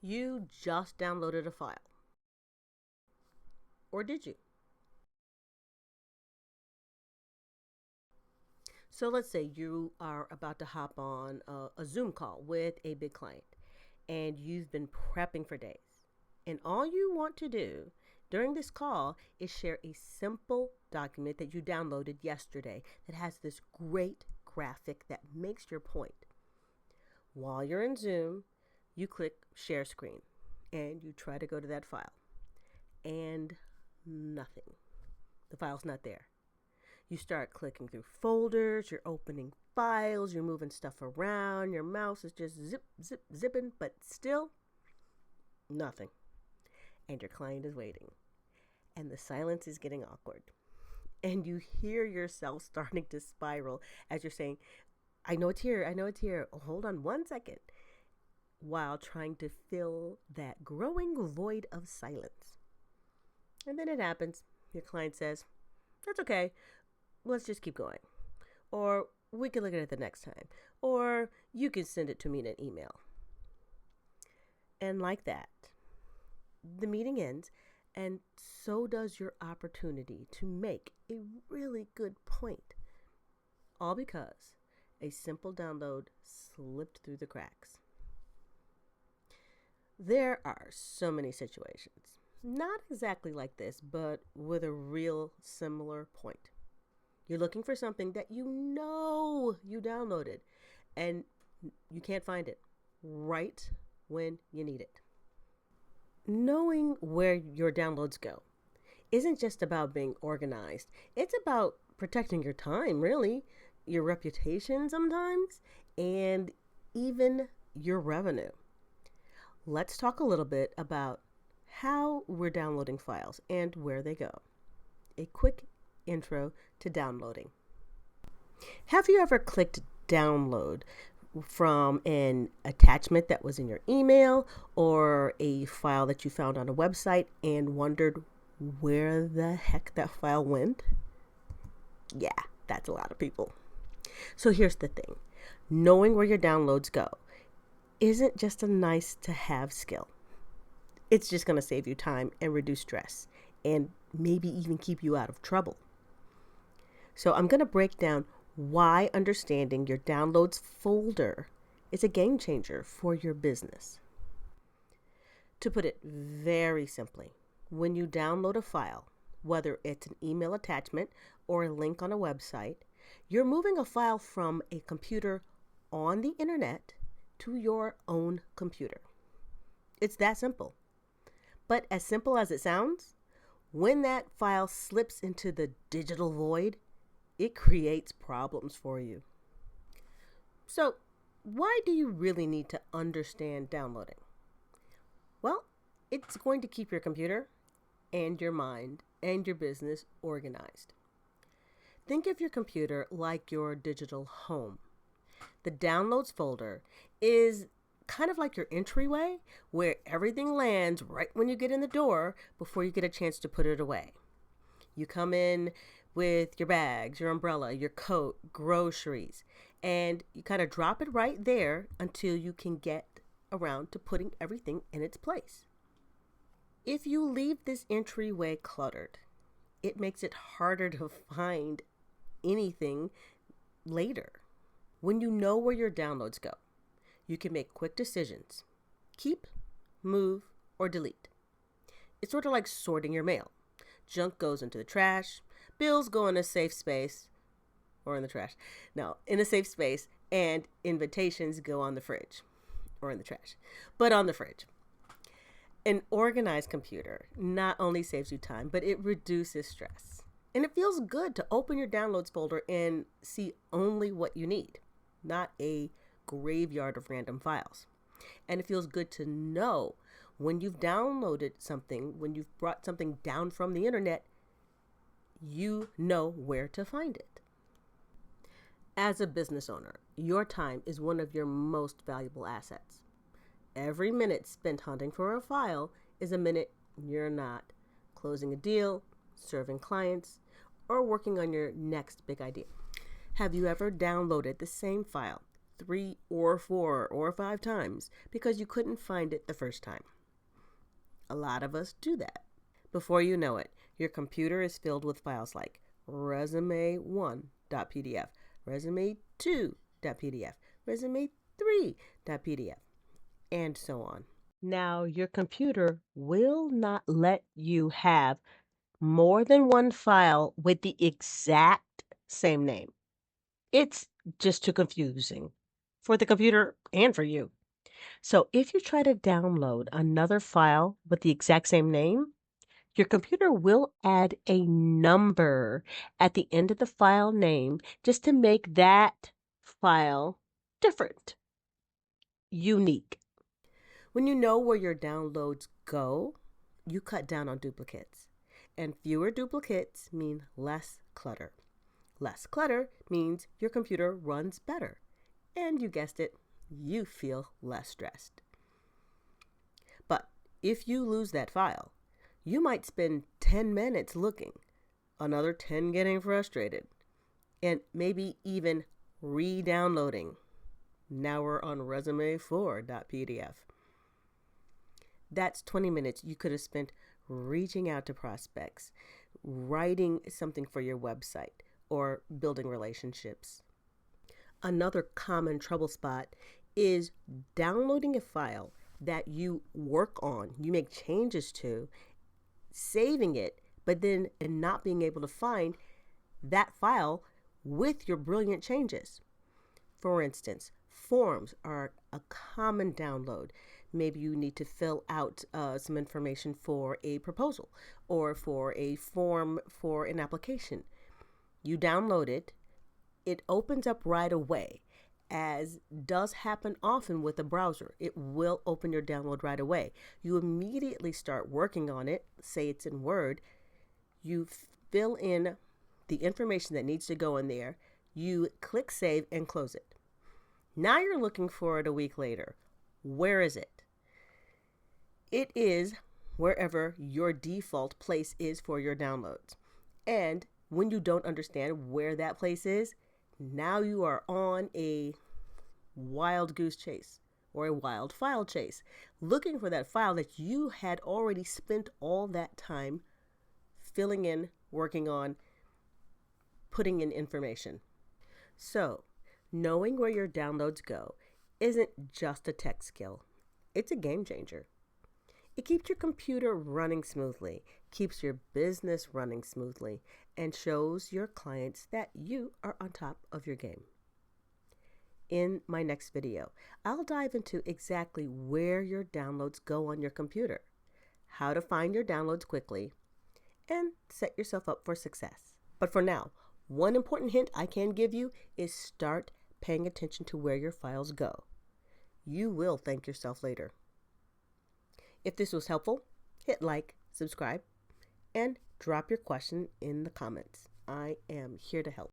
You just downloaded a file. Or did you? So let's say you are about to hop on a Zoom call with a big client and you've been prepping for days. And all you want to do during this call is share a simple document that you downloaded yesterday that has this great graphic that makes your point. While you're in Zoom, you click share screen and you try to go to that file and nothing. The file's not there. You start clicking through folders, you're opening files, you're moving stuff around, your mouse is just zipping, but still nothing. And your client is waiting. And the silence is getting awkward. And you hear yourself starting to spiral as you're saying, I know it's here. Oh, hold on 1 second. While trying to fill that growing void of silence. And then it happens. Your client says, that's okay. Let's just keep going. Or we can look at it the next time. Or you can send it to me in an email. And like that, the meeting ends, and so does your opportunity to make a really good point. All because a simple download slipped through the cracks. There are so many situations, not exactly like this, but with a real similar point. You're looking for something that you know you downloaded and you can't find it right when you need it. Knowing where your downloads go isn't just about being organized. It's about protecting your time, really, your reputation sometimes, and even your revenue. Let's talk a little bit about how we're downloading files and where they go. A quick intro to downloading. Have you ever clicked download from an attachment that was in your email or a file that you found on a website and wondered where the heck that file went? Yeah, that's a lot of people. So here's the thing. Knowing where your downloads go isn't just a nice to have skill. It's just going to save you time and reduce stress and maybe even keep you out of trouble. So I'm going to break down why understanding your downloads folder is a game changer for your business. To put it very simply, when you download a file, whether it's an email attachment or a link on a website, you're moving a file from a computer on the internet to your own computer. It's that simple. But as simple as it sounds, when that file slips into the digital void, it creates problems for you. So, why do you really need to understand downloading? Well, it's going to keep your computer and your mind and your business organized. Think of your computer like your digital home. The downloads folder is kind of like your entryway where everything lands right when you get in the door before you get a chance to put it away. You come in with your bags, your umbrella, your coat, groceries, and you kind of drop it right there until you can get around to putting everything in its place. If you leave this entryway cluttered, it makes it harder to find anything later. When you know where your downloads go, you can make quick decisions. Keep, move, or delete. It's sort of like sorting your mail. Junk goes into the trash. Bills go in a safe space. Or in the trash. No, in a safe space. And invitations go on the fridge. Or in the trash. But on the fridge. An organized computer not only saves you time, but it reduces stress. And it feels good to open your downloads folder and see only what you need, not a graveyard of random files. And it feels good to know when you've downloaded something, when you've brought something down from the internet, you know where to find it. As a business owner, your time is one of your most valuable assets. Every minute spent hunting for a file is a minute you're not closing a deal, serving clients, or working on your next big idea. Have you ever downloaded the same file 3 or 4 or 5 times because you couldn't find it the first time. A lot of us do that. Before you know it, your computer is filled with files like resume1.pdf, resume2.pdf, resume3.pdf, and so on. Now, your computer will not let you have more than one file with the exact same name. It's just too confusing for the computer and for you. So if you try to download another file with the exact same name, your computer will add a number at the end of the file name just to make that file different, unique. When you know where your downloads go, you cut down on duplicates. And fewer duplicates mean less clutter. Less clutter means your computer runs better. And you guessed it, you feel less stressed. But if you lose that file, you might spend 10 minutes looking, another 10 getting frustrated, and maybe even re-downloading. Now we're on resume4.pdf. That's 20 minutes you could have spent reaching out to prospects, writing something for your website, or building relationships. Another common trouble spot is downloading a file that you work on, you make changes to, saving it, but then not being able to find that file with your brilliant changes. For instance, forms are a common download. Maybe you need to fill out some information for a proposal or for a form for an application. You download it, it opens up right away, as does happen often with a browser. It will open your download right away. You immediately start working on it, say it's in Word, you fill in the information that needs to go in there, you click save and close it. Now you're looking for it a week later. Where is it? It is wherever your default place is for your downloads. And when you don't understand where that place is, now you are on a wild goose chase or a wild file chase, looking for that file that you had already spent all that time filling in, working on, putting in information. So, knowing where your downloads go isn't just a tech skill, it's a game changer. It keeps your computer running smoothly, keeps your business running smoothly, and shows your clients that you are on top of your game. In my next video, I'll dive into exactly where your downloads go on your computer, how to find your downloads quickly, and set yourself up for success. But for now, one important hint I can give you is start paying attention to where your files go. You will thank yourself later. If this was helpful, hit like, subscribe, and drop your question in the comments. I am here to help.